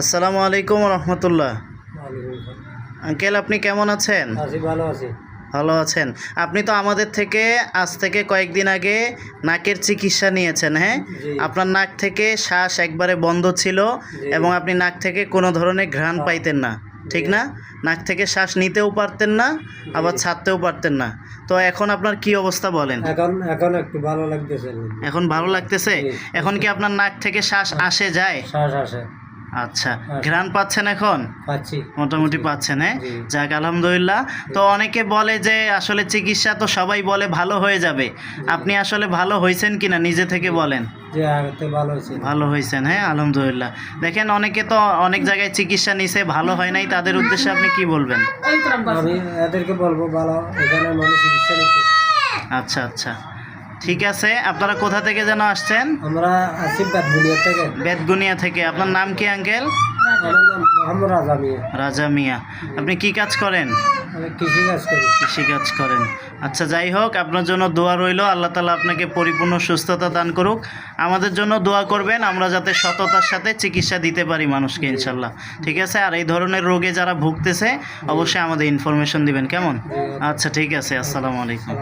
আসসালামু আলাইকুম রহমতুল্লাহ। আঙ্কেল, আপনি কেমন আছেন? ভালো আছি। ভালো আছেন? আপনি তো আমাদের থেকে আজ থেকে কয়েকদিন আগে নাকের চিকিৎসা নিয়েছেন, হ্যাঁ? জি। আপনার নাক থেকে শ্বাস একবারে বন্ধ ছিল জি। এবং আপনি নাক থেকে কোনো ধরনের ঘ্রাণ পাইতেন না, ঠিক না? নাক থেকে শ্বাস নিতেও পারতেন না, আবার ছাড়তেও পারতেন না। তো এখন আপনার কি অবস্থা বলেন? এখন একটু ভালো লাগতেছে। এখন ভালো লাগতেছে? জি। এখন কি আপনার নাক থেকে শ্বাস আসে যায়? শ্বাস আসে। আচ্ছা, ঘ্রাণ পাচ্ছেন এখন? পাচ্ছি। মোটামুটি পাচ্ছেন, হ্যাঁ? জি। যাক, আলহামদুলিল্লাহ। তো অনেকে বলে যে আসলে চিকিৎসা তো সবাই বলে ভালো হয়ে যাবে, আপনি আসলে ভালো হয়েছেন কিনা নিজে থেকে বলেন। যে আগতে ভালো হয়েছে। ভালো হয়েছেন, হ্যাঁ, আলহামদুলিল্লাহ। দেখেন, অনেকে তো অনেক জায়গায় চিকিৎসা নিছে, ভালো হয় নাই, তাদের উদ্দেশ্যে আপনি কি বলবেন? আমি এদেরকে বলবো ভালো এখানে মানুষ চিকিৎসা নিতে। আচ্ছা আচ্ছা, ঠিক আছে। আপনারা কোথা থেকে যেন আসছেন? আমরা আসি বেতগুনিয়া থেকে। বেতগুনিয়া থেকে। আপনার নাম কি আঙ্কেল? আমার নাম মোহাম্মদ রাজা মিয়া। রাজা মিয়া। আপনি কি কাজ করেন? আমি কৃষি কাজ করি। কৃষিকাজ করেন। আচ্ছা, যাই হোক, আপনার জন্য দোয়া রইল। আল্লাহ তাআলা আপনাকে পরিপূর্ণ সুস্থতা দান করুক। আমাদের জন্য দোয়া করবেন, আমরা যাতে সততার সাথে চিকিৎসা দিতে পারি মানুষকে, ইনশাল্লাহ। ঠিক আছে? আর এই ধরনের রোগে যারা ভুগতেছে অবশ্যই আমাদের ইনফরমেশন দিবেন, কেমন? আচ্ছা, ঠিক আছে। আসসালামু আলাইকুম।